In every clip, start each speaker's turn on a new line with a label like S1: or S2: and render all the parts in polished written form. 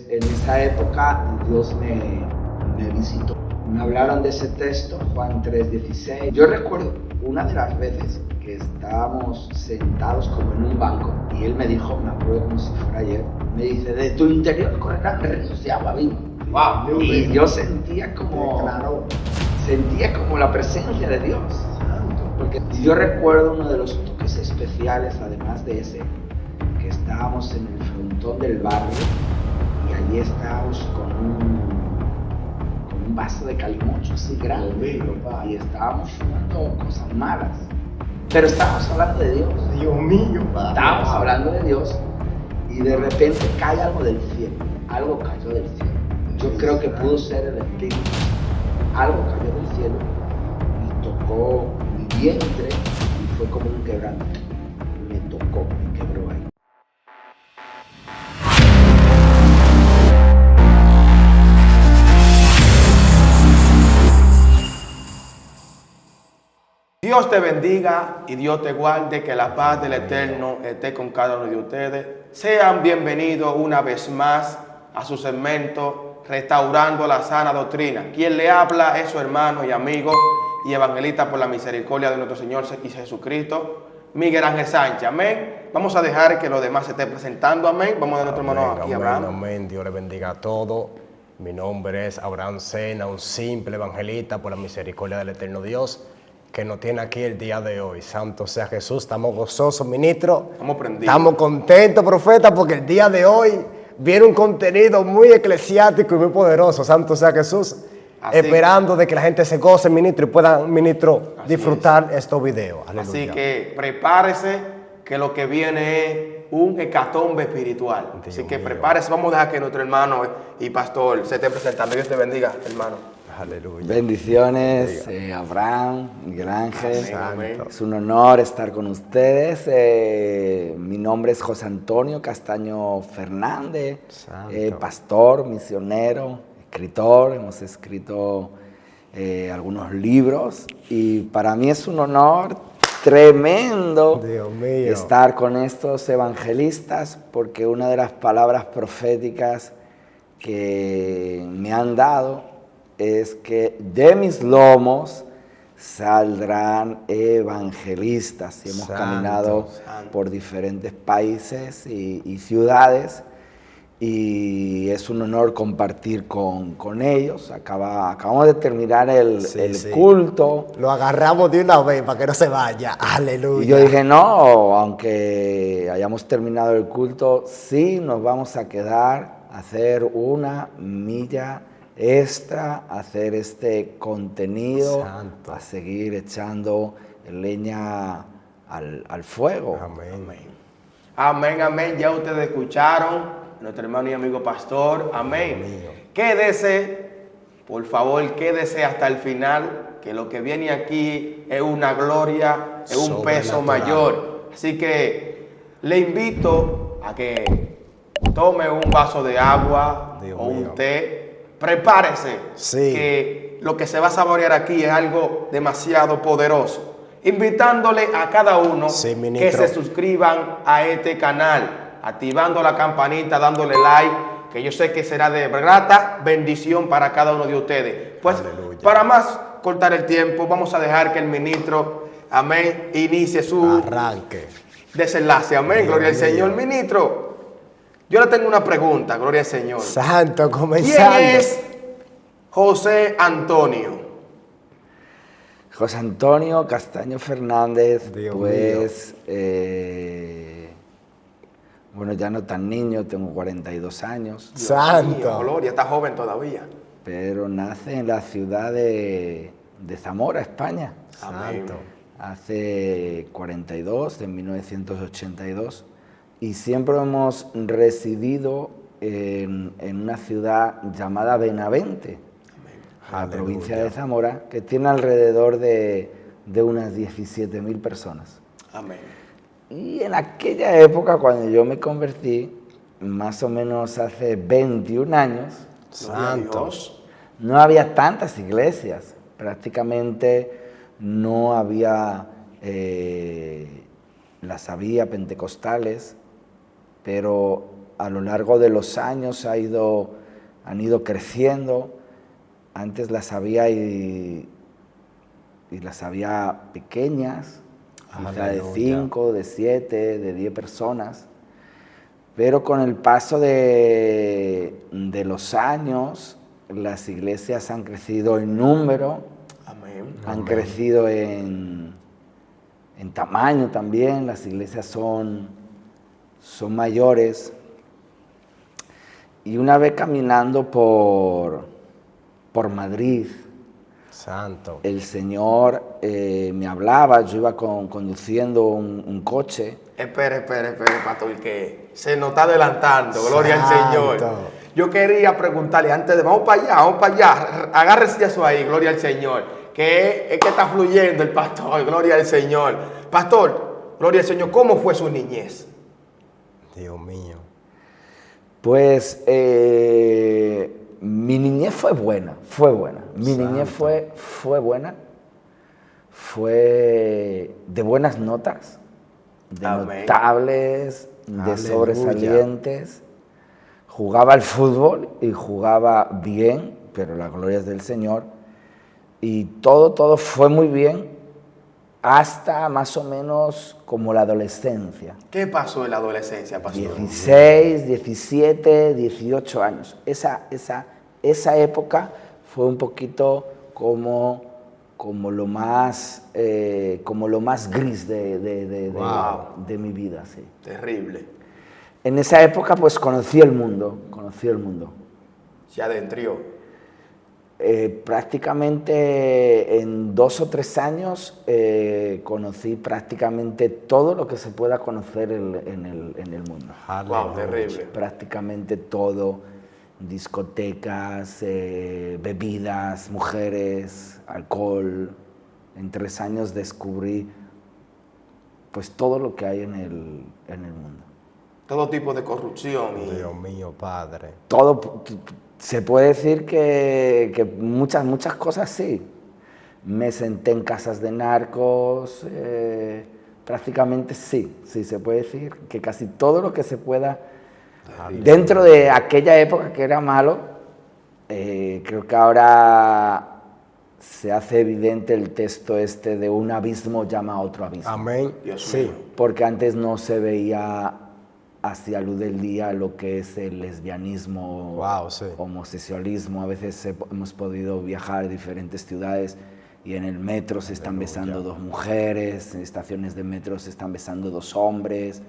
S1: en esa época Dios me visitó. Me hablaron de ese texto, Juan 3:16. Yo recuerdo una de las veces que estábamos sentados como en un banco y él me dijo, me acuerdo como si fuera ayer, me dice, de tu interior correrán ríos de agua viva.
S2: Wow,
S1: y yo sentía como la presencia de Dios. Porque yo recuerdo uno de los toques especiales, además de ese, que estábamos en el frontón del barrio y allí estábamos con un vaso de calimocho así grande y estábamos fumando cosas malas. Pero estábamos hablando de Dios.
S2: Dios mío, padre.
S1: Estábamos hablando de Dios y de repente cae algo del cielo. Algo cayó del cielo. Yo creo que pudo ser el Espíritu. Algo cayó del cielo y tocó mi vientre y fue como un quebranto. Me tocó, me quebró ahí.
S2: Dios te bendiga y Dios te guarde, que la paz del Eterno esté con cada uno de ustedes. Sean bienvenidos una vez más a su segmento Restaurando la Sana Doctrina. Quien le habla es su hermano y amigo y evangelista por la misericordia de nuestro Señor y Jesucristo, Miguel Ángel Sánchez. Amén. Vamos a dejar que los demás se estén presentando. Amén. Vamos a dar nuestro hermano aquí, Abraham.
S3: Amén. Dios le bendiga a todos. Mi nombre es Abraham Sena, un simple evangelista por la misericordia del Eterno Dios, que nos tiene aquí el día de hoy. Santo sea Jesús. Estamos gozosos, ministro.
S2: Estamos prendidos.
S3: Estamos contentos, profeta, porque el día de hoy viene un contenido muy eclesiástico y muy poderoso. Santo sea Jesús. Esperando de que la gente se goce, ministro, y puedan, ministro, disfrutar estos videos. Aleluya.
S2: Así que prepárese, que lo que viene es un hecatombe espiritual.
S3: Dios
S2: Así que
S3: mío.
S2: prepárese. Vamos a dejar que nuestro hermano y pastor se esté presentando. Dios te bendiga, hermano.
S3: Aleluya.
S1: Bendiciones, Abraham, Miguel Ángel.
S2: Amén.
S1: Es un honor estar con ustedes. Mi nombre es José Antonio Castaño Fernández, pastor, misionero, escritor. Hemos escrito algunos libros y para mí es un honor tremendo,
S3: Dios mío,
S1: estar con estos evangelistas, porque una de las palabras proféticas que me han dado es que de mis lomos saldrán evangelistas. Y hemos caminado por diferentes países y ciudades y es un honor compartir con ellos. Acabamos de terminar el culto.
S3: Lo agarramos de una vez para que no se vaya. Aleluya.
S1: Y yo dije, no, aunque hayamos terminado el culto, sí nos vamos a quedar a hacer una milla extra, hacer este contenido, a seguir echando leña al fuego.
S3: Amén.
S2: Amén, amén. Ya ustedes escucharon, nuestro hermano y amigo pastor. Amén. Quédese, por favor, quédese hasta el final, que lo que viene aquí es una gloria, es un peso mayor. Así que le invito a que tome un vaso de agua o un té. Prepárese, que lo que se va a saborear aquí es algo demasiado poderoso. Invitándole a cada uno que se suscriban a este canal, activando la campanita, dándole like, que yo sé que será de grata bendición para cada uno de ustedes. Pues, para más cortar el tiempo, vamos a dejar que el ministro, amén, inicie su desenlace. Amén, gloria al Señor. Ministro, yo le tengo una pregunta, gloria al Señor.
S3: Santo, comenzando.
S2: ¿Quién es José Antonio?
S1: José Antonio Castaño Fernández,
S3: Dios
S1: pues, bueno, ya no tan niño, tengo 42 años.
S3: Santo.
S2: Mío, gloria, está joven todavía.
S1: Pero nace en la ciudad de Zamora, España.
S2: Santo.
S1: Hace 42, en 1982. Y siempre hemos residido en una ciudad llamada Benavente, la provincia de Zamora, que tiene alrededor de unas 17.000 personas.
S2: Amén.
S1: Y en aquella época, cuando yo me convertí, más o menos hace 21 años,
S3: Santos,
S1: no había tantas iglesias, prácticamente no había, las había pentecostales, pero a lo largo de los años han ido creciendo. Antes las había y las había pequeñas, quizá de 5, de 7, de 10 personas. Pero con el paso de los años, las iglesias han crecido en número,
S2: Amén.
S1: han crecido en tamaño también, las iglesias son mayores. Y una vez caminando por Madrid,
S3: Santo.
S1: el Señor me hablaba, yo iba conduciendo un coche.
S2: Espere, pastor, que se nos está adelantando, gloria al
S3: Santo.
S2: Señor. Yo quería preguntarle antes de, vamos para allá, agárrese eso ahí, gloria al Señor, que es que está fluyendo el pastor, gloria al Señor. Pastor, gloria al Señor, ¿cómo fue su niñez?
S3: Dios mío.
S1: Pues mi niñez fue buena. Mi niñez fue buena, fue de buenas notas, de
S2: Amén.
S1: notables, de
S3: Aleluya.
S1: sobresalientes. Jugaba al fútbol y jugaba bien, pero la gloria es del Señor. Y todo fue muy bien hasta más o menos como la adolescencia.
S2: ¿Qué pasó en la adolescencia, pastor?
S1: 16, 17, 18 años. Esa época fue un poquito como lo más gris de mi vida. Sí.
S2: Terrible.
S1: En esa época pues conocí el mundo.
S2: Se adentrió.
S1: Prácticamente en 2 o 3 años conocí prácticamente todo lo que se pueda conocer en el mundo.
S2: Wow, terrible.
S1: Prácticamente todo, discotecas, bebidas, mujeres, alcohol. En 3 años descubrí pues todo lo que hay en el mundo.
S2: Todo tipo de corrupción.
S3: Dios mío, Padre.
S1: Todo, se puede decir que muchas cosas sí. Me senté en casas de narcos, prácticamente sí, se puede decir que casi todo lo que se pueda. Dentro de aquella época que era malo, creo que ahora se hace evidente el texto este de un abismo llama a otro abismo.
S3: Amén.
S2: Dios
S3: Sí.
S2: mío.
S1: Porque antes no se veía hacia luz del día lo que es el lesbianismo,
S3: Wow, sí.
S1: homosexualismo. A veces hemos podido viajar a diferentes ciudades y en el metro se están besando 2 mujeres, en estaciones de metro se están besando 2 hombres.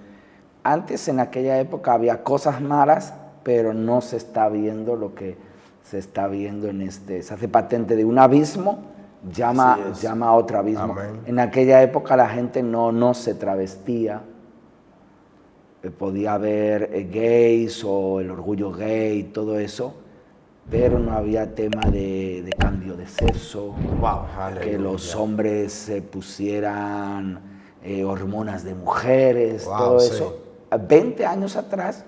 S1: Antes, en aquella época, había cosas malas, pero no se está viendo lo que se está viendo en este. Se hace patente de un abismo, llama a otro abismo.
S3: Amén.
S1: En aquella época la gente no se travestía. Podía haber gays o el orgullo gay, todo eso, pero no había tema de cambio de sexo,
S2: Wow,
S1: que los hombres se pusieran hormonas de mujeres,
S3: Wow,
S1: todo
S3: sí.
S1: eso. 20 años atrás,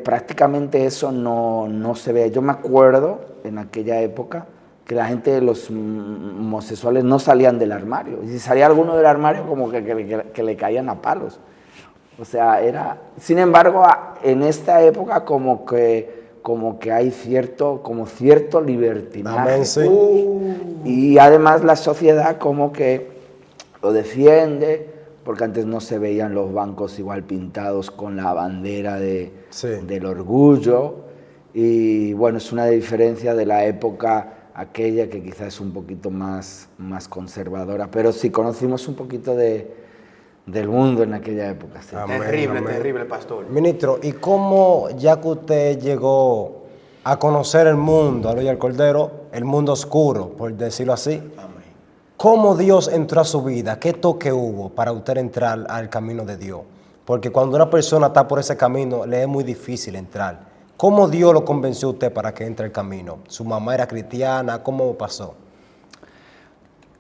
S1: prácticamente eso no se ve. Yo me acuerdo en aquella época que la gente, los homosexuales no salían del armario, y si salía alguno del armario como que le caían a palos. O sea, sin embargo, en esta época como que hay cierto libertinaje.
S3: Amén, sí.
S1: Y además la sociedad como que lo defiende, porque antes no se veían los bancos igual pintados con la bandera del orgullo. Y bueno, es una diferencia de la época aquella que quizás es un poquito más conservadora. Pero sí, conocimos un poquito del mundo en aquella época. Sí.
S3: Amén,
S2: Terrible,
S3: amén.
S2: terrible, pastor.
S3: Ministro, ¿y cómo, ya que usted llegó a conocer el mundo, aleluya al Cordero, el mundo oscuro, por decirlo así,
S2: Amén.
S3: cómo Dios entró a su vida? ¿Qué toque hubo para usted entrar al camino de Dios? Porque cuando una persona está por ese camino, le es muy difícil entrar. ¿Cómo Dios lo convenció a usted para que entre al camino? ¿Su mamá era cristiana? ¿Cómo pasó?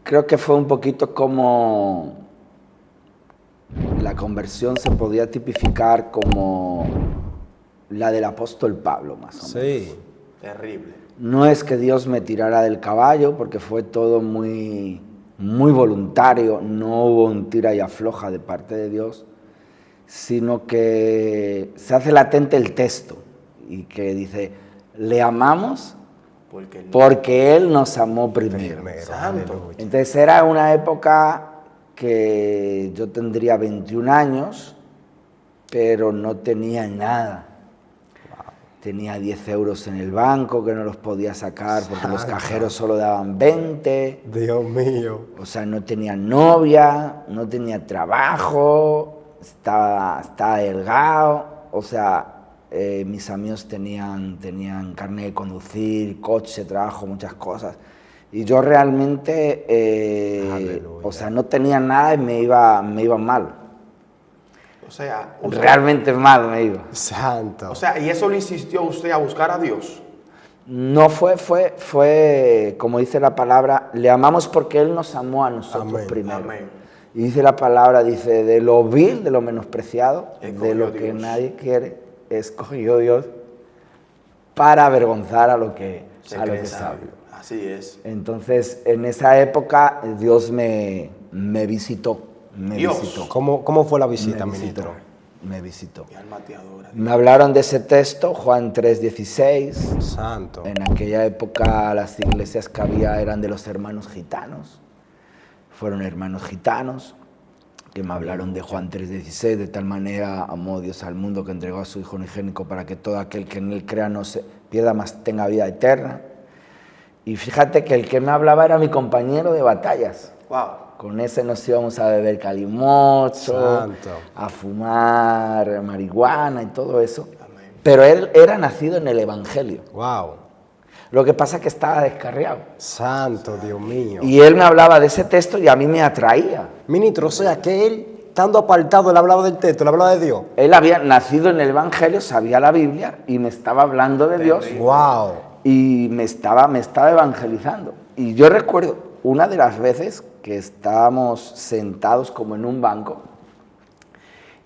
S1: Creo que fue un poquito como la conversión se podía tipificar como la del apóstol Pablo, más o menos.
S3: Sí.
S2: Terrible.
S1: No es que Dios me tirara del caballo, porque fue todo muy voluntario, no hubo un tira y afloja de parte de Dios, sino que se hace latente el texto y que dice, le amamos porque Él nos amó primero.
S2: Santo.
S1: Entonces era una época que yo tendría 21 años, pero no tenía nada. Tenía 10 euros en el banco que no los podía sacar porque los cajeros solo daban 20.
S3: Dios mío.
S1: O sea, no tenía novia, no tenía trabajo, estaba delgado. O sea, mis amigos tenían carnet de conducir, coche, trabajo, muchas cosas. Y yo realmente, o sea, no tenía nada y me iba mal.
S2: O sea,
S1: Realmente mal me iba.
S3: Santo.
S2: O sea, ¿y eso le insistió a usted a buscar a Dios?
S1: No fue, como dice la palabra, le amamos porque Él nos amó a nosotros
S3: Amén.
S1: primero.
S2: Amén.
S1: Y dice la palabra, dice, de lo vil, de lo menospreciado,
S2: Escogió
S1: de lo que
S2: Dios.
S1: nadie quiere, escogió Dios para avergonzar a lo que
S2: cree
S1: es sabio.
S2: Así es.
S1: Entonces, en esa época, Dios me visitó.
S2: Dios.
S3: ¿Cómo fue la visita,
S1: Me visitó,
S3: ministro?
S1: me visitó.
S2: Mi alma te adora.
S1: Me hablaron de ese texto, Juan 3:16.
S3: Santo.
S1: En aquella época las iglesias que había eran de los hermanos gitanos. Fueron hermanos gitanos que me hablaron de Juan 3:16. De tal manera amó Dios al mundo que entregó a su Hijo unigénito para que todo aquel que en Él crea no se pierda, mas tenga vida eterna. Y fíjate que el que me hablaba era mi compañero de batallas.
S2: Wow.
S1: Con ese nos íbamos a beber calimocho,
S3: Santo.
S1: a fumar marihuana y todo eso.
S2: Amén.
S1: Pero él era nacido en el Evangelio.
S3: Wow.
S1: Lo que pasa es que estaba descarriado.
S3: Santo, Dios mío.
S1: Y él me hablaba de ese texto y a mí me atraía.
S3: Ministro, o sea que él, estando apartado, él hablaba del texto, él hablaba de Dios.
S1: Él había nacido en el Evangelio, sabía la Biblia y me estaba hablando de Dios
S3: Wow.
S1: y me estaba evangelizando. Y yo recuerdo una de las veces que estábamos sentados como en un banco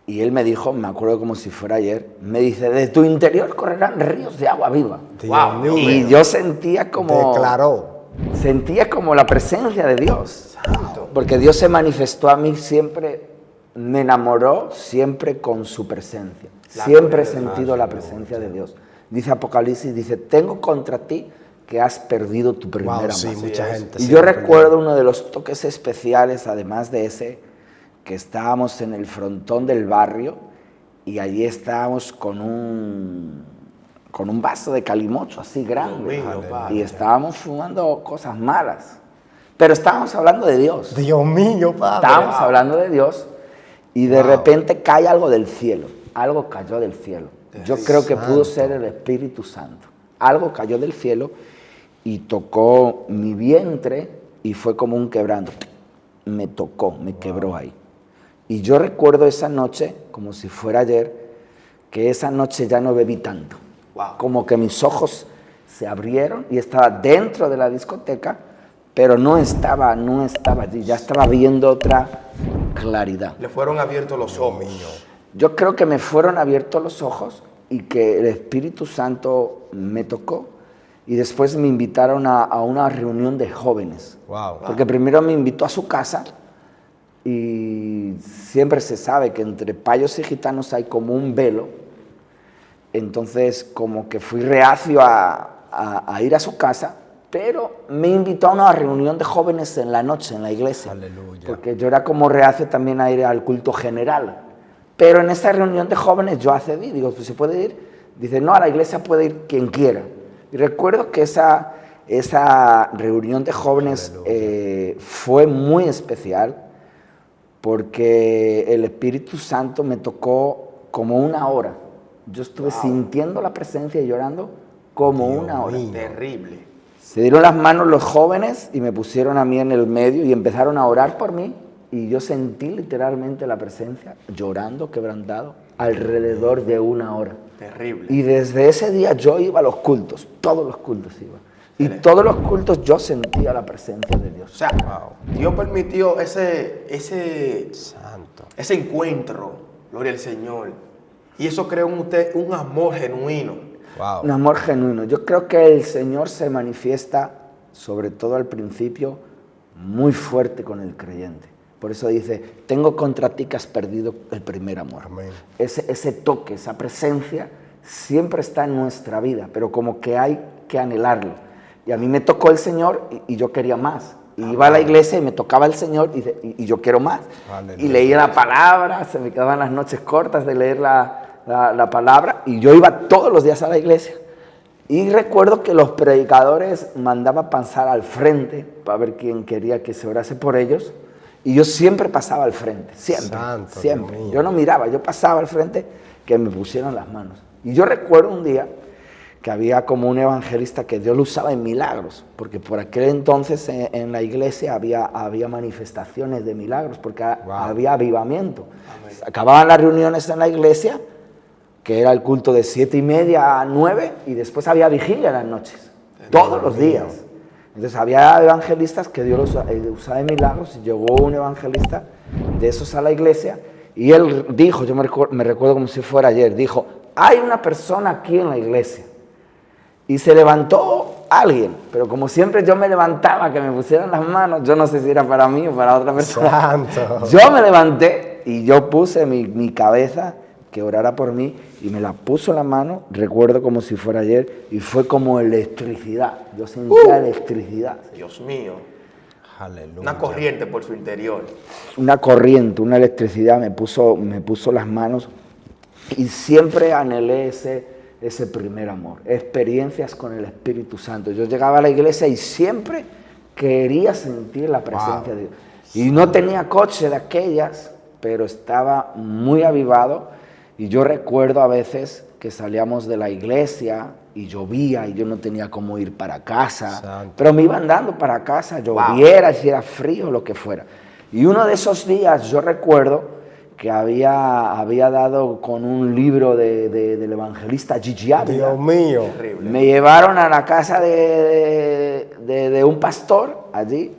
S1: y él me dijo, me acuerdo como si fuera ayer, me dice, de tu interior correrán ríos de agua viva.
S3: Dios mío.
S1: Y yo sentía como...
S3: Declaró.
S1: Sentía como la presencia de Dios.
S2: Santo.
S1: Porque Dios se manifestó a mí siempre, me enamoró siempre con su presencia. Siempre he sentido la presencia de Dios. Dice Apocalipsis, dice, tengo contra ti que has perdido tu primer amor.
S3: Sí, mucha gente.
S1: Y yo recuerdo uno de los toques especiales, además de ese, que estábamos en el frontón del barrio y allí estábamos con un vaso de calimocho así grande.
S2: Dios mío, Padre.
S1: Y estábamos fumando cosas malas. Pero estábamos hablando de Dios.
S3: Dios mío, Padre.
S1: Estábamos hablando de Dios y de repente cae algo del cielo. Algo cayó del cielo. Yo creo que pudo ser el Espíritu Santo. Algo cayó del cielo y tocó mi vientre y fue como un quebranto. Me tocó, me quebró ahí. Y yo recuerdo esa noche, como si fuera ayer, que esa noche ya no bebí tanto.
S2: Wow.
S1: Como que mis ojos se abrieron y estaba dentro de la discoteca, pero no estaba allí, ya estaba viendo otra claridad.
S2: Le fueron abiertos los ojos.
S1: Yo creo que me fueron abiertos los ojos y que el Espíritu Santo me tocó y después me invitaron a una reunión de jóvenes.
S3: Wow.
S1: Porque primero me invitó a su casa y siempre se sabe que entre payos y gitanos hay como un velo. Entonces como que fui reacio a ir a su casa, pero me invitó a una reunión de jóvenes en la noche en la iglesia.
S3: Aleluya.
S1: Porque yo era como reacio también a ir al culto general. Pero en esa reunión de jóvenes yo accedí, digo, pues ¿se puede ir? Dice, no, a la iglesia puede ir quien quiera. Y recuerdo que esa reunión de jóvenes fue muy especial porque el Espíritu Santo me tocó como una hora. Yo estuve sintiendo la presencia y llorando como una hora.
S2: Terrible.
S1: Se dieron las manos los jóvenes y me pusieron a mí en el medio y empezaron a orar por mí. Y yo sentí literalmente la presencia, llorando, quebrantado, alrededor de una hora.
S2: Terrible.
S1: Y desde ese día yo iba a los cultos, todos los cultos iba. Y todos los cultos yo sentía la presencia de Dios.
S2: O sea, Dios permitió ese
S3: Santo.
S2: encuentro, gloria al Señor. Y eso creó en usted un amor genuino.
S3: Wow.
S1: Un amor genuino. Yo creo que el Señor se manifiesta, sobre todo al principio, muy fuerte con el creyente. Por eso dice, tengo contra ti que has perdido el primer amor.
S3: Amén.
S1: Ese toque, esa presencia siempre está en nuestra vida, pero como que hay que anhelarlo. Y a mí me tocó el Señor y yo quería más. Y iba a la iglesia y me tocaba el Señor y yo quiero más.
S3: Aleluya.
S1: Y leía la palabra, se me quedaban las noches cortas de leer la palabra y yo iba todos los días a la iglesia. Y recuerdo que los predicadores mandaban pasar al frente para ver quién quería que se orase por ellos. Y yo siempre pasaba al frente, siempre,
S3: Santo
S1: siempre.
S3: Dios mío.
S1: Yo no miraba, yo pasaba al frente que me pusieran las manos. Y yo recuerdo un día que había como un evangelista que Dios lo usaba en milagros, porque por aquel entonces en la iglesia había manifestaciones de milagros, porque había avivamiento.
S2: Amén.
S1: Acababan las reuniones en la iglesia, que era el culto de 7:30 a 9, y después había vigilia en las noches, todos los días. Entonces había evangelistas que Dios los usaba en milagros, y llegó un evangelista de esos a la iglesia, y él dijo, yo me recuerdo como si fuera ayer, dijo, hay una persona aquí en la iglesia. Y se levantó alguien, pero como siempre yo me levantaba, que me pusieran las manos, yo no sé si era para mí o para otra persona.
S3: Santo.
S1: Yo me levanté y yo puse mi cabeza que orara por mí y me la puso en la mano, recuerdo como si fuera ayer, y fue como electricidad. Yo sentía electricidad.
S2: Dios mío.
S3: Aleluya.
S2: Una corriente por su interior.
S1: Una corriente, una electricidad me puso las manos y siempre anhelé ese primer amor, experiencias con el Espíritu Santo. Yo llegaba a la iglesia y siempre quería sentir la presencia de Dios. Y no tenía coche de aquellas, pero estaba muy avivado. Y yo recuerdo a veces que salíamos de la iglesia y llovía y yo no tenía cómo ir para casa.
S3: Santo.
S1: Pero me iba andando para casa, lloviera, si era frío, lo que fuera. Y uno de esos días yo recuerdo que había dado con un libro del evangelista Gigi Ávila.
S3: Dios mío.
S2: Terrible.
S1: Me llevaron a la casa de un pastor allí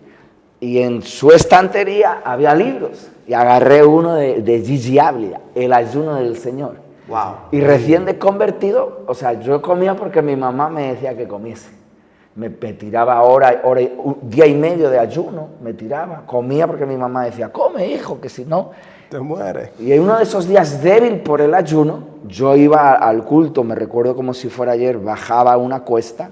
S1: y en su estantería había libros. Y agarré uno de Gigi Ávila, El ayuno del Señor.
S2: Wow.
S1: Y recién de convertido, o sea, yo comía porque mi mamá me decía que comiese. Me tiraba un día y medio de ayuno, me tiraba. Comía porque mi mamá decía, come hijo, que si no...
S3: Te mueres.
S1: Y en uno de esos días débil por el ayuno, yo iba al culto, me recuerdo como si fuera ayer, bajaba una cuesta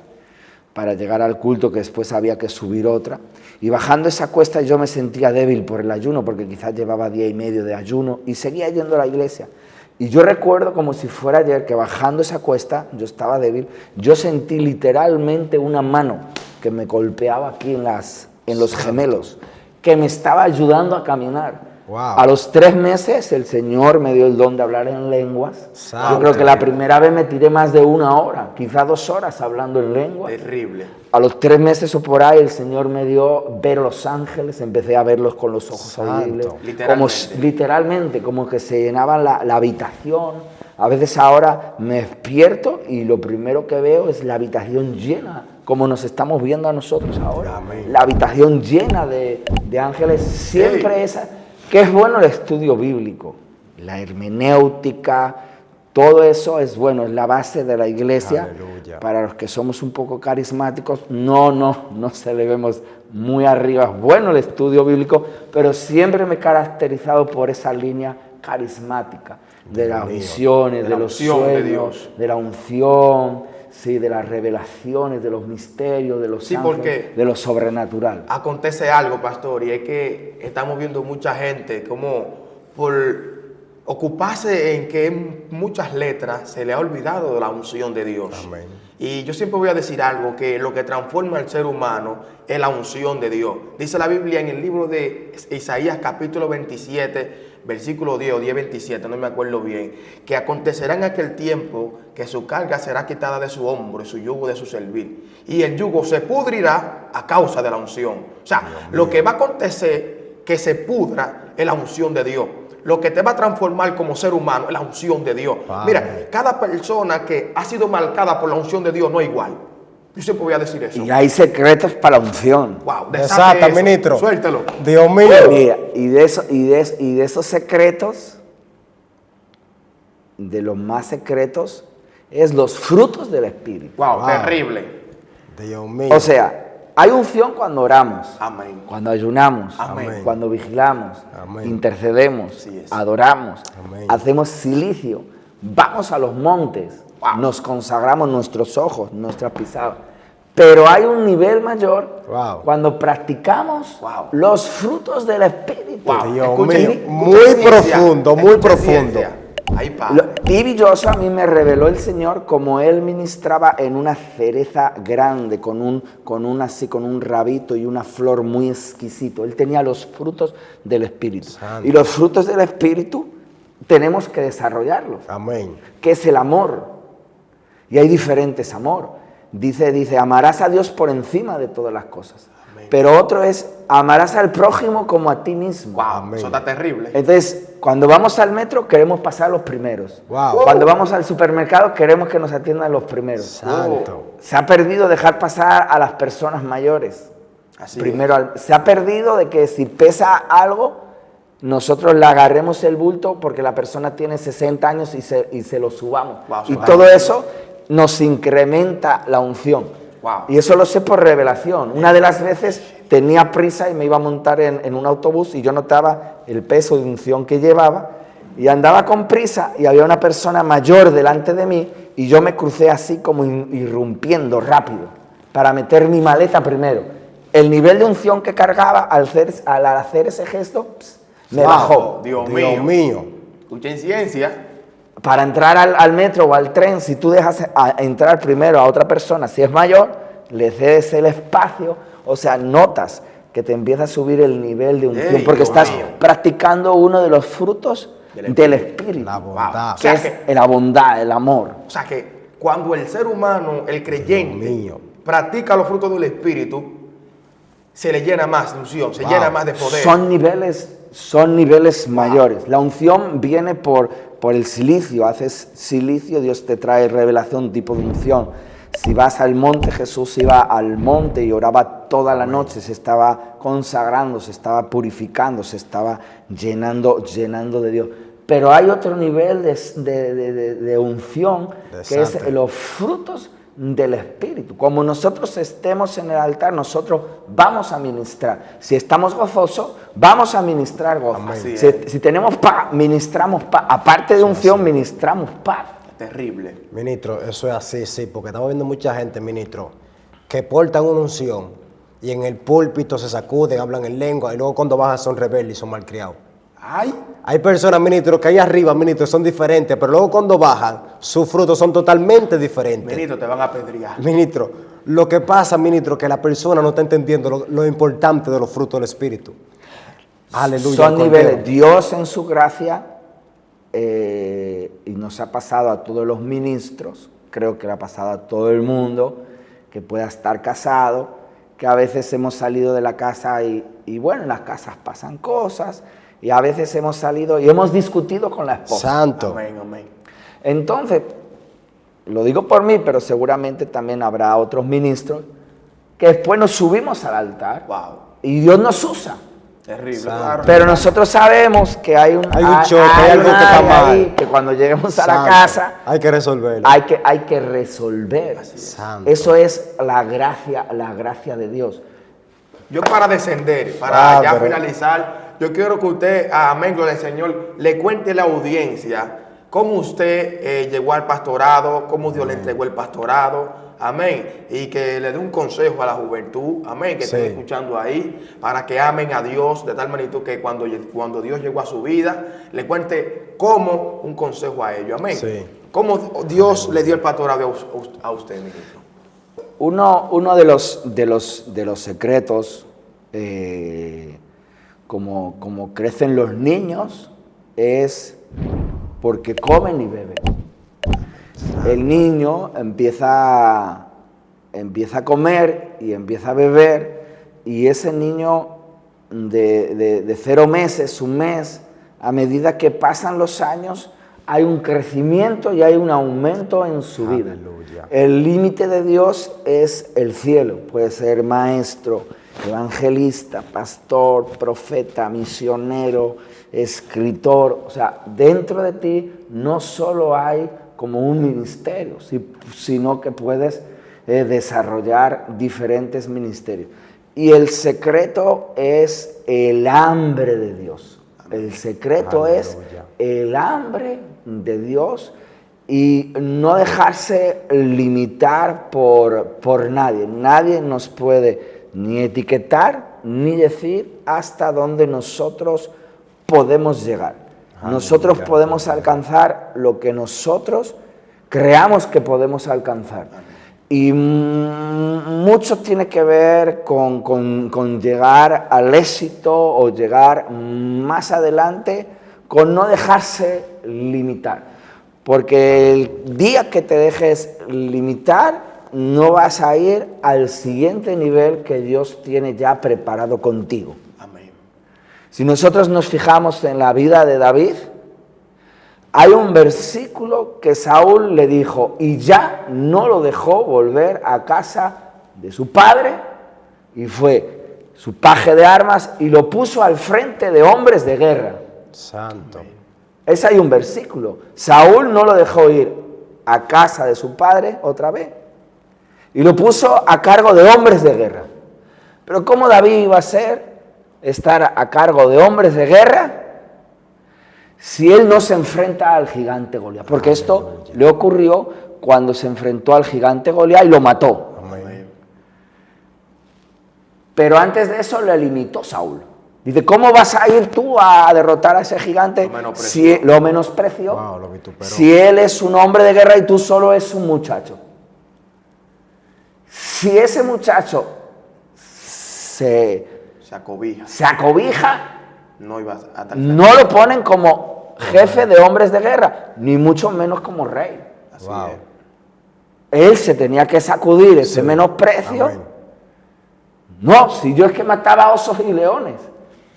S1: para llegar al culto, que después había que subir otra. Y bajando esa cuesta yo me sentía débil por el ayuno, porque quizás llevaba día y medio de ayuno y seguía yendo a la iglesia. Y yo recuerdo como si fuera ayer que bajando esa cuesta, yo estaba débil, yo sentí literalmente una mano que me golpeaba aquí en los gemelos, que me estaba ayudando a caminar.
S3: Wow.
S1: A los 3 meses el Señor me dio el don de hablar en lenguas.
S3: Santo.
S1: Yo creo que la primera vez me tiré más de 1 hora, quizá 2 horas hablando en lenguas.
S2: Terrible.
S1: A los 3 meses o por ahí el Señor me dio ver los ángeles, empecé a verlos con los ojos
S3: Santo.
S1: audibles.
S2: Literalmente.
S1: Literalmente, como que se llenaban la habitación. A veces ahora me despierto y lo primero que veo es la habitación llena, como nos estamos viendo a nosotros ahora.
S3: Amén.
S1: La habitación llena de ángeles, siempre esa, que es bueno el estudio bíblico, la hermenéutica, todo eso es bueno, es la base de la iglesia.
S3: Aleluya.
S1: Para los que somos un poco carismáticos, no se le vemos muy arriba. Es bueno el estudio bíblico, pero siempre me he caracterizado por esa línea carismática de las visiones, de los
S2: unción de
S1: sueños,
S2: Dios.
S1: de la unción, sí, de las revelaciones, de los misterios, de los
S2: Sí,
S1: ángeles,
S2: porque
S1: de lo sobrenatural.
S2: acontece algo, pastor, y es que estamos viendo mucha gente como por ocuparse en que en muchas letras se le ha olvidado de la unción de Dios.
S3: Amén.
S2: Y yo siempre voy a decir algo, que lo que transforma al ser humano es la unción de Dios. Dice la Biblia en el libro de Isaías capítulo 27, versículo 10 o 10:27, no me acuerdo bien, que acontecerá en aquel tiempo que su carga será quitada de su hombro y su yugo de su servil. Y el yugo se pudrirá a causa de la unción. O sea, lo que va a acontecer que se pudra es la unción de Dios. Lo que te va a transformar como ser humano es la unción de Dios.
S3: Padre.
S2: Mira, cada persona que ha sido marcada por la unción de Dios no es igual. Yo siempre voy a decir eso.
S1: Y hay secretos para la unción.
S2: Wow,
S3: Desata,
S2: desate eso.
S3: ministro.
S2: Suéltelo.
S3: Dios mío.
S1: Mira, y de esos secretos, de los más secretos, es los frutos del Espíritu.
S2: Wow, terrible.
S3: Dios mío.
S1: O sea, hay unción cuando oramos,
S2: Amén.
S1: cuando ayunamos,
S2: Amén.
S1: cuando vigilamos,
S3: Amén.
S1: intercedemos,
S2: Así es.
S1: adoramos,
S3: Amén.
S1: hacemos silicio, vamos a los montes,
S2: Wow.
S1: nos consagramos nuestros ojos, nuestras pisadas. Pero hay un nivel mayor
S3: Wow.
S1: cuando practicamos
S2: Wow.
S1: los frutos del Espíritu.
S2: Wow.
S3: Dios
S2: Escuchen,
S3: mío,
S2: escuchen
S3: muy
S2: ciencia,
S3: profundo, muy
S2: escuchen
S3: profundo.
S2: ciencia. Ay, padre.
S1: Stevie Joshua a mí me reveló el Señor como él ministraba en una cereza grande, con un rabito y una flor muy exquisito. Él tenía los frutos del Espíritu.
S3: Santo.
S1: Y los frutos del Espíritu tenemos que desarrollarlos,
S3: Amén.
S1: que es el amor. Y hay diferentes amor. Dice, amarás a Dios por encima de todas las cosas.
S2: Amén.
S1: Pero otro es, amarás al prójimo como a ti mismo.
S2: Wow,
S3: Amén.
S2: eso está terrible.
S1: Entonces, cuando vamos al metro, queremos pasar los primeros.
S3: Wow.
S1: Cuando vamos al supermercado, queremos que nos atiendan los primeros.
S3: Santo.
S1: Se ha perdido dejar pasar a las personas mayores.
S2: Así
S1: Primero, se ha perdido de que si pesa algo, nosotros le agarremos el bulto porque la persona tiene 60 años y se lo subamos.
S2: Wow,
S1: y
S2: eso
S1: todo
S2: está
S1: eso nos incrementa la unción.
S2: Wow.
S1: Y eso lo sé por revelación. Una de las veces tenía prisa y me iba a montar en un autobús y yo notaba el peso de unción que llevaba y andaba con prisa y había una persona mayor delante de mí y yo me crucé así como irrumpiendo rápido para meter mi maleta primero. El nivel de unción que cargaba al hacer ese gesto me
S3: Wow.
S1: bajó.
S2: Dios
S3: Dios mío.
S2: Escuchen ciencia.
S1: Para entrar al metro o al tren, si tú dejas entrar primero a otra persona, si es mayor, le cedes el espacio, o sea, notas que te empieza a subir el nivel de unción,
S2: Ey,
S1: porque
S2: Dios
S1: estás
S2: mío.
S1: practicando uno de los frutos del Espíritu,
S3: La bondad.
S1: que es la bondad, el amor.
S2: O sea que cuando el ser humano, el creyente,
S3: Dios mío.
S2: practica los frutos del Espíritu, se le llena más de unción, se
S3: Wow.
S2: llena más de poder.
S1: Son niveles mayores. La unción viene por el silicio. Haces silicio, Dios te trae revelación, tipo de unción. Si vas al monte, Jesús iba al monte y oraba toda la noche, se estaba consagrando, se estaba purificando, se estaba llenando de Dios. Pero hay otro nivel de unción,
S3: De
S1: que es
S3: santo.
S1: los frutos del Espíritu. Como nosotros estemos en el altar, nosotros vamos a ministrar. Si estamos gozosos, vamos a ministrar gozo.
S2: Amén.
S1: Si tenemos paz, ministramos paz. Aparte de unción, ministramos paz.
S2: Terrible.
S3: Ministro, eso es así, sí, porque estamos viendo mucha gente, ministro, que portan una unción y en el púlpito se sacuden, hablan en lengua y luego cuando bajan son rebeldes y son malcriados.
S2: Ay,
S3: Hay personas, ministro, que ahí arriba, ministro, son diferentes, pero luego cuando bajan, sus frutos son totalmente diferentes.
S2: ministro, te van a apedrear.
S3: Ministro, lo que pasa, ministro, que la persona no está entendiendo lo importante de los frutos del Espíritu. Aleluya.
S1: Son
S3: el Cordero.
S1: niveles. Dios en su gracia, y nos ha pasado a todos los ministros, creo que le ha pasado a todo el mundo, que pueda estar casado, que a veces hemos salido de la casa y bueno, en las casas pasan cosas, y a veces hemos salido y hemos discutido con la esposa.
S3: Santo.
S2: Amén, amén.
S1: Entonces, lo digo por mí, pero seguramente también habrá otros ministros, que después nos subimos al altar
S2: Wow.
S1: y Dios nos usa.
S2: Terrible,
S3: Santo.
S2: claro.
S1: Pero nosotros sabemos que hay un
S3: choque, hay algo que está mal.
S1: ahí, que cuando lleguemos a la
S3: Santo.
S1: casa
S3: Hay que resolverlo.
S1: hay que resolver.
S3: Santo.
S1: Eso es la gracia de Dios.
S2: Yo para descender, para ya
S3: pero-
S2: finalizar, yo quiero que usted, amén, gloria al Señor, le cuente a la audiencia cómo usted llegó al pastorado, cómo Dios le entregó el pastorado, amén, y que le dé un consejo a la juventud, amén, que estén
S3: Sí.
S2: escuchando ahí, para que amen a Dios de tal magnitud que cuando Dios llegó a su vida, le cuente cómo un consejo a ellos, amén.
S3: Sí.
S2: Cómo Dios le dio el pastorado a usted, ministro.
S1: Uno de los secretos, como crecen los niños, es porque comen y beben. El niño empieza a comer y empieza a beber, y ese niño de 0 meses, 1 mes, a medida que pasan los años, hay un crecimiento y hay un aumento en su vida.
S3: Aleluya.
S1: El límite de Dios es el cielo. Puede ser maestro, evangelista, pastor, profeta, misionero, escritor. O sea, dentro de ti no solo hay como un ministerio, sino que puedes desarrollar diferentes ministerios. Y el secreto es el hambre de Dios. El secreto es el hambre de Dios y no dejarse limitar por nadie. Nadie nos puede ni etiquetar ni decir hasta dónde nosotros podemos llegar. Nosotros podemos alcanzar lo que nosotros creamos que podemos alcanzar. Y mucho tiene que ver con llegar al éxito o llegar más adelante, con no dejarse limitar. Porque el día que te dejes limitar, no vas a ir al siguiente nivel que Dios tiene ya preparado contigo.
S2: Amén.
S1: Si nosotros nos fijamos en la vida de David, hay un versículo que Saúl le dijo y ya no lo dejó volver a casa de su padre y fue su paje de armas y lo puso al frente de hombres de guerra.
S3: Santo.
S1: Ese hay un versículo. Saúl no lo dejó ir a casa de su padre otra vez y lo puso a cargo de hombres de guerra. Pero ¿cómo David iba a estar a cargo de hombres de guerra si él no se enfrenta al gigante Goliat? Porque esto le ocurrió cuando se enfrentó al gigante Goliat y lo mató.
S3: Amén.
S1: Pero antes de eso le limitó Saúl. Dice, ¿cómo vas a ir tú a derrotar a ese gigante si lo menospreció?
S3: Wow, lo vituperó.
S1: Si él es un hombre de guerra y tú solo eres un muchacho. Si ese muchacho se acobija, no lo ponen como jefe de hombres de guerra, ni mucho menos como rey.
S3: Wow.
S1: Él se tenía que sacudir ese menosprecio.
S3: Amén.
S1: No, si yo es que mataba osos y leones.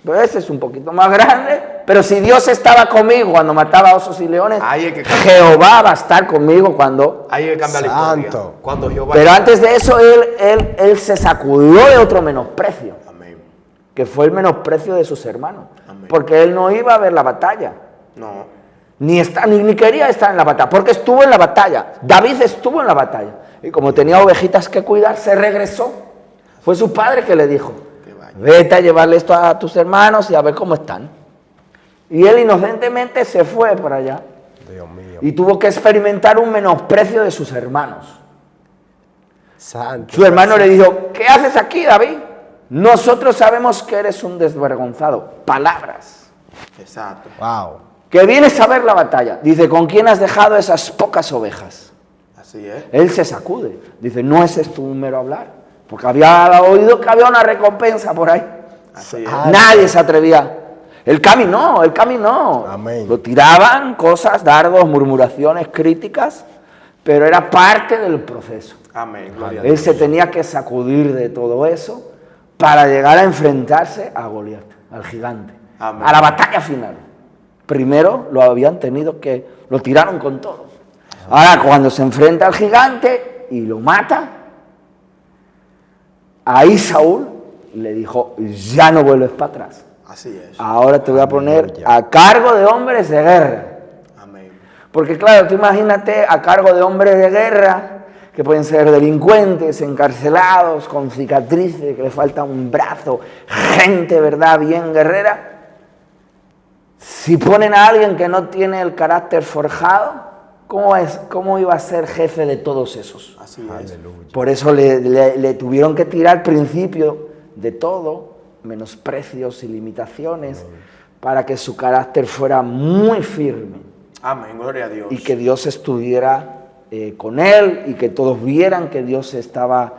S1: Pero ese es un poquito más grande. Pero si Dios estaba conmigo cuando mataba osos y leones, Jehová va a estar conmigo cuando...
S2: Hay que cambiar la historia. Cuando Jehová...
S1: Pero antes de eso, él se sacudió de otro menosprecio.
S2: Amén.
S1: Que fue el menosprecio de sus hermanos.
S2: Amén.
S1: Porque él no iba a ver la batalla.
S2: No.
S1: Ni quería estar en la batalla, porque estuvo en la batalla. David estuvo en la batalla. Y como tenía ovejitas que cuidar, se regresó. Fue su padre que le dijo, vete a llevarle esto a tus hermanos y a ver cómo están. Y él inocentemente se fue por allá.
S3: Dios mío.
S1: Y tuvo que experimentar un menosprecio de sus hermanos.
S3: Santo.
S1: Su hermano le dijo, ¿qué haces aquí, David? Nosotros sabemos que eres un desvergonzado. Palabras.
S2: Exacto.
S3: Wow.
S1: Que vienes a ver la batalla. Dice, ¿con quién has dejado esas pocas ovejas?
S2: Así es.
S1: Él se sacude. Dice, ¿no es esto un mero hablar? Porque había oído que había una recompensa por ahí.
S2: Así es.
S1: Nadie se atrevía. Él caminó.
S3: Amén.
S1: Lo tiraban, cosas, dardos, murmuraciones, críticas, pero era parte del proceso.
S2: Amén. Gloria a
S1: Él
S2: Dios.
S1: se tenía que sacudir de todo eso para llegar a enfrentarse a Goliat, al gigante,
S2: Amén.
S1: a la batalla final. Primero lo tiraron con todo. Ahora cuando se enfrenta al gigante y lo mata, ahí Saúl le dijo, ya no vuelves para atrás.
S2: Así es.
S1: Ahora te voy a poner a cargo de hombres de guerra.
S2: Amén.
S1: Porque claro, tú imagínate a cargo de hombres de guerra, que pueden ser delincuentes, encarcelados, con cicatrices, que le falta un brazo, gente, ¿verdad?, bien guerrera. Si ponen a alguien que no tiene el carácter forjado, ¿cómo iba a ser jefe de todos esos?
S2: Así es.
S3: Aleluya.
S1: Por eso le tuvieron que tirar principio de todo, menosprecios y limitaciones, para que su carácter fuera muy firme.
S2: Amén. Gloria a Dios.
S1: Y que Dios estuviera con él y que todos vieran que Dios estaba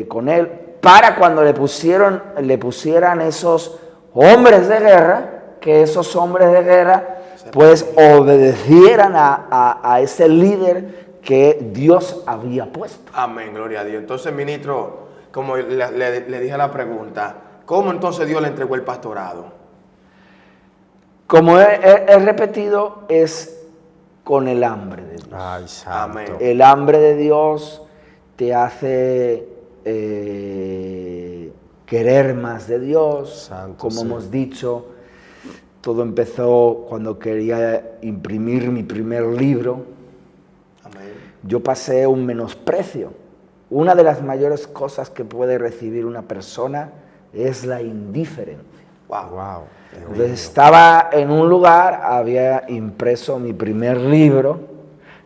S1: con él, para cuando le pusieran esos hombres de guerra, que esos hombres de guerra pues obedecieran a ese líder que Dios había puesto.
S2: Amén. Gloria a Dios. Entonces, ministro, como le dije la pregunta, ¿cómo entonces Dios le entregó el pastorado?
S1: Como he repetido, es con el hambre de Dios.
S3: Ay, santo.
S2: Amén.
S1: El hambre de Dios te hace querer más de Dios.
S3: Santo,
S1: Como
S3: sí.
S1: hemos dicho, todo empezó cuando quería imprimir mi primer libro.
S2: Amén.
S1: Yo pasé un menosprecio una de las mayores cosas que puede recibir una persona es la indiferencia.
S3: Wow.
S1: Entonces estaba en un lugar, había impreso mi primer libro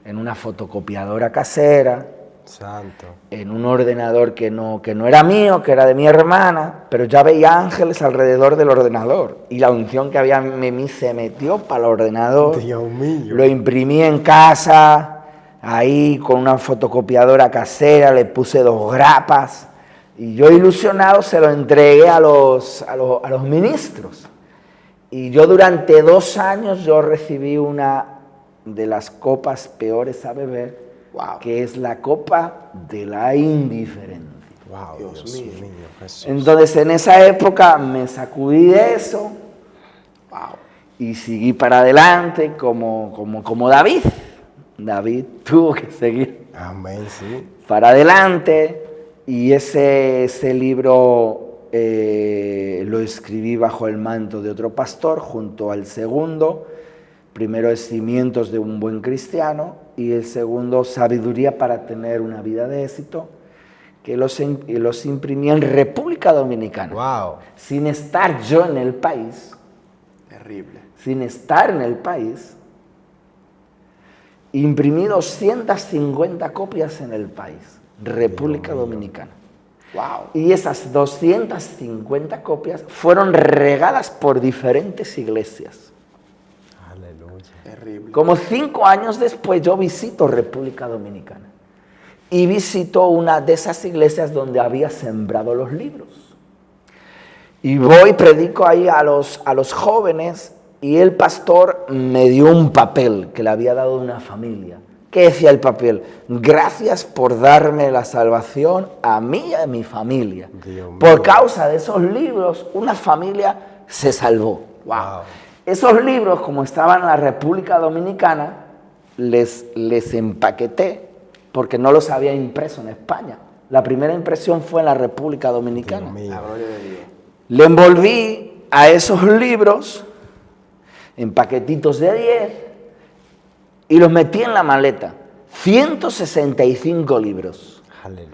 S1: en una fotocopiadora casera,
S3: Santo.
S1: en un ordenador que no era mío, que era de mi hermana, pero ya veía ángeles alrededor del ordenador. Y la unción que había en mí se metió para el ordenador.
S3: Dios mío.
S1: Lo imprimí en casa, ahí con una fotocopiadora casera, le puse 2 grapas. Y yo ilusionado se lo entregué a los ministros. Y yo durante 2 años yo recibí una de las copas peores a beber, que es la copa de la indiferencia.
S3: Wow, Dios mío. Jesús.
S1: Entonces en esa época me sacudí de eso y seguí para adelante como David. David tuvo que seguir
S3: Amén, sí.
S1: para adelante y ese libro lo escribí bajo el manto de otro pastor junto al segundo. Primero es Cimientos de un buen cristiano y el segundo Sabiduría para tener una vida de éxito, que los imprimí en República Dominicana.
S3: Wow.
S1: Sin estar yo en el país.
S2: Terrible.
S1: Sin estar en el país. Imprimí 250 copias en el país, República Dominicana.
S2: Wow.
S1: Y esas 250 copias fueron regadas por diferentes iglesias.
S3: Aleluya.
S2: Terrible.
S1: Como 5 años después yo visito República Dominicana y visito una de esas iglesias donde había sembrado los libros. Y voy, predico ahí a los jóvenes y el pastor me dio un papel que le había dado una familia. ¿Qué decía el papel? Gracias por darme la salvación a mí y a mi familia. Por causa de esos libros, una familia se salvó.
S3: Wow.
S1: Esos libros, como estaban en la República Dominicana, les empaqueté porque no los había impreso en España. La primera impresión fue en la República Dominicana.
S2: La gloria de Dios.
S1: Le envolví a esos libros en paquetitos de 10 y los metí en la maleta. 165 libros.
S3: Aleluya.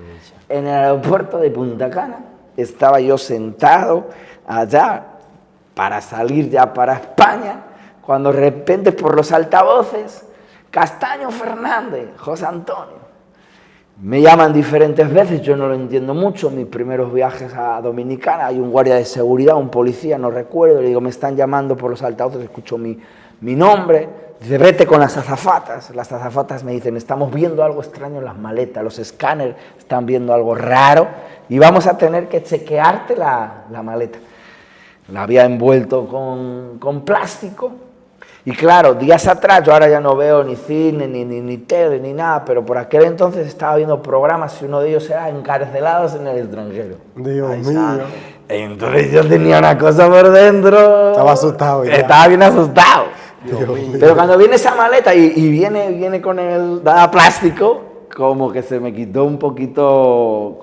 S1: En el aeropuerto de Punta Cana estaba yo sentado allá para salir ya para España, cuando de repente por los altavoces, Castaño Fernández, José Antonio. Me llaman diferentes veces, yo no lo entiendo mucho, mis primeros viajes a Dominicana, hay un guardia de seguridad, un policía, no recuerdo, le digo, me están llamando por los altavoces, escucho mi nombre, dice, vete con las azafatas me dicen, estamos viendo algo extraño en las maletas, los escáneres están viendo algo raro y vamos a tener que chequearte la maleta. La había envuelto con plástico. Y claro, días atrás, yo ahora ya no veo ni cine, ni tele, ni nada, pero por aquel entonces estaba viendo programas y uno de ellos era Encarcelados en el extranjero.
S3: Dios mío.
S1: Entonces yo tenía una cosa por dentro.
S3: Estaba asustado ya.
S1: Estaba bien asustado.
S3: Dios mío.
S1: Pero cuando viene esa maleta y viene con el plástico, como que se me quitó un poquito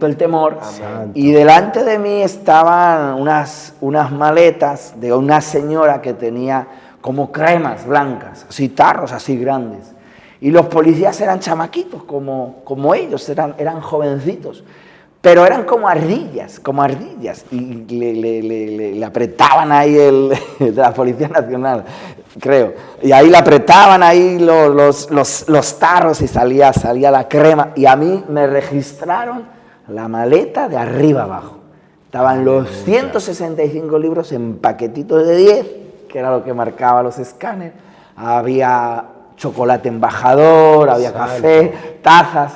S1: el temor.
S3: Santo.
S1: Y delante de mí estaban unas maletas de una señora que tenía como cremas blancas, así tarros así grandes. Y los policías eran chamaquitos, como ellos, eran jovencitos. Pero eran como ardillas. Y le apretaban ahí de la Policía Nacional, creo. Y ahí le apretaban ahí los tarros y salía la crema. Y a mí me registraron la maleta de arriba abajo. Estaban los 165 libros en paquetitos de 10, que era lo que marcaba los escáneres. Había chocolate embajador, había café, tazas.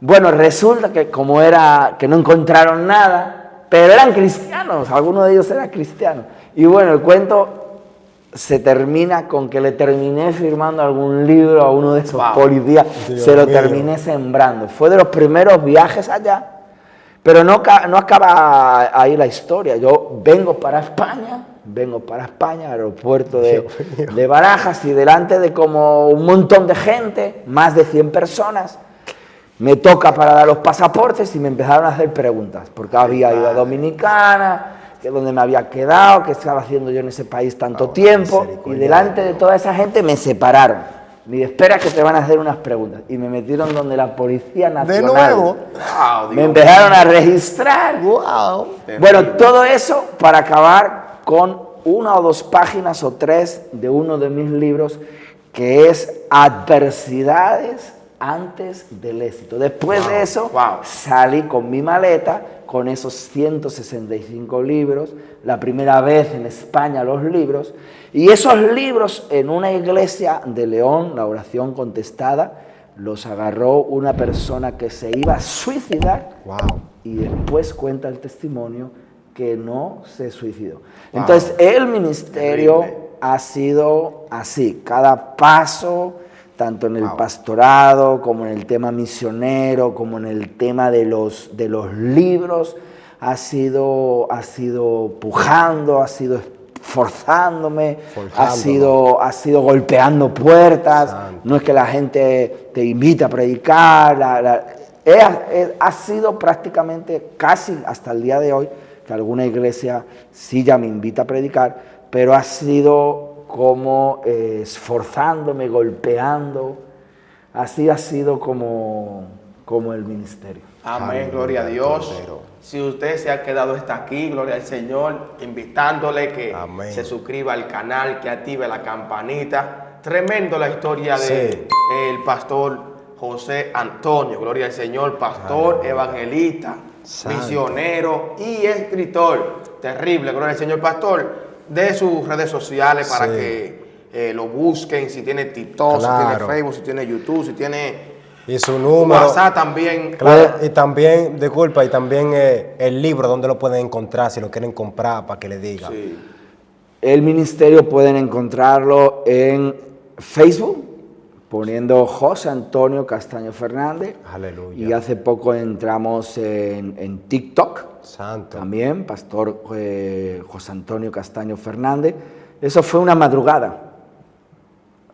S1: Bueno, resulta que que no encontraron nada, pero eran cristianos, alguno de ellos era cristiano. Y bueno, el cuento se termina con que le terminé firmando algún libro a uno de esos policías, se lo terminé sembrando. Fue de los primeros viajes allá, pero no acaba ahí la historia. Yo vengo para España, aeropuerto de Barajas, y delante de como un montón de gente, más de 100 personas, me toca para dar los pasaportes y me empezaron a hacer preguntas, porque había ido a Dominicana, que dónde me había quedado, qué estaba haciendo yo en ese país tanto tiempo, y delante de toda esa gente me separaron. Me dijo, espera que te van a hacer unas preguntas, y me metieron donde la Policía Nacional.
S3: ¿De nuevo?
S2: Wow,
S1: Me empezaron a registrar.
S3: ¡Wow!
S1: Bueno, todo eso para acabar con 1 o 2 páginas o 3 de uno de mis libros, que es Adversidades antes del éxito. Después de eso, salí con mi maleta, con esos 165 libros, la primera vez en España los libros, y esos libros en una iglesia de León, la oración contestada, los agarró una persona que se iba a suicidar.
S3: Wow.
S1: Y después cuenta el testimonio que no se suicidó. Entonces, el ministerio ha sido así, cada paso, tanto en el pastorado, como en el tema misionero, como en el tema de los libros, ha sido pujando, ha sido esforzándome, ha sido golpeando puertas.
S3: Santo.
S1: No es que la gente te invite a predicar, ha sido prácticamente casi hasta el día de hoy, que alguna iglesia sí ya me invita a predicar, pero ha sido como esforzándome, golpeando, así ha sido como el ministerio.
S2: Amén, gloria a Dios. Si usted se ha quedado hasta aquí, gloria al Señor, invitándole que se suscriba al canal, que active la campanita. Tremendo la historia del pastor José Antonio, gloria al Señor, pastor, evangelista, misionero y escritor. Terrible, gloria al Señor, pastor. De sus redes sociales para que lo busquen, si tiene TikTok, si tiene Facebook, si tiene YouTube, si tiene
S3: y su número.
S2: WhatsApp también.
S3: Claro, y también, disculpa, y también el libro, donde lo pueden encontrar, si lo quieren comprar, para que le digan.
S2: Sí.
S1: El ministerio pueden encontrarlo en Facebook, poniendo José Antonio Castaño Fernández.
S3: Aleluya.
S1: Y hace poco entramos en TikTok.
S3: Santo.
S1: También, pastor José Antonio Castaño Fernández. Eso fue una madrugada.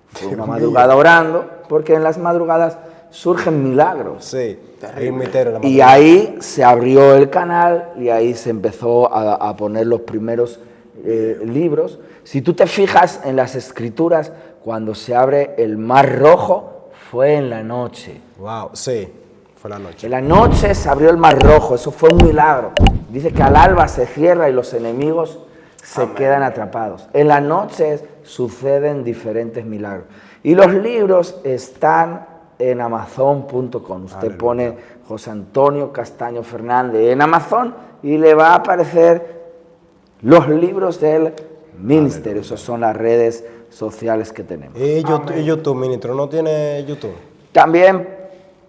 S1: Fue una madrugada orando, porque en las madrugadas surgen milagros.
S3: Sí, hay un misterio en la
S1: Y
S3: madrugada.
S1: ahí se abrió el canal y ahí se empezó a poner los primeros libros. Si tú te fijas en las escrituras, cuando se abre el Mar Rojo, fue en la noche.
S3: Wow, sí, fue la noche.
S1: En la noche se abrió el Mar Rojo, eso fue un milagro. Dice que al alba se cierra y los enemigos se quedan atrapados. En la noche suceden diferentes milagros. Y los libros están en Amazon.com. Usted pone José Antonio Castaño Fernández en Amazon y le va a aparecer los libros del ministerio. Esas son las redes sociales que tenemos.
S3: ¿Y YouTube, ministro? ¿No tiene YouTube?
S1: También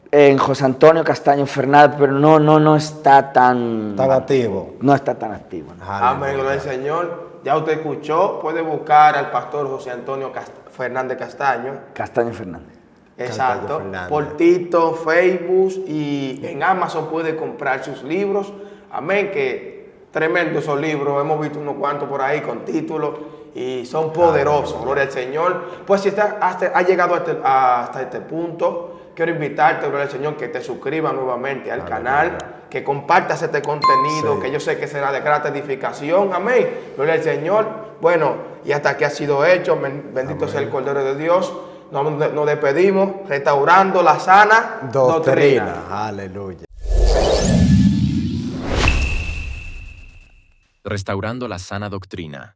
S1: en José Antonio Castaño Fernández, pero no está tan
S3: activo.
S1: No está tan activo. ¿No?
S2: Amén, gloria al Señor. Ya usted escuchó, puede buscar al pastor José Antonio Fernández Castaño.
S1: Castaño Fernández.
S2: Exacto.
S3: Fernández.
S2: Por TikTok, Facebook y en Amazon puede comprar sus libros. Amén, que tremendos esos libros. Hemos visto unos cuantos por ahí con títulos y son poderosos. Gloria al Señor. Pues si has llegado hasta este punto, quiero invitarte, gloria al Señor, que te suscribas nuevamente al canal, que compartas este contenido, que yo sé que será de grata edificación. Amén. Gloria al Señor. Bueno, y hasta aquí ha sido hecho. Bendito sea el Cordero de Dios. Nos despedimos restaurando la sana doctrina.
S3: Aleluya.
S4: Restaurando la sana doctrina.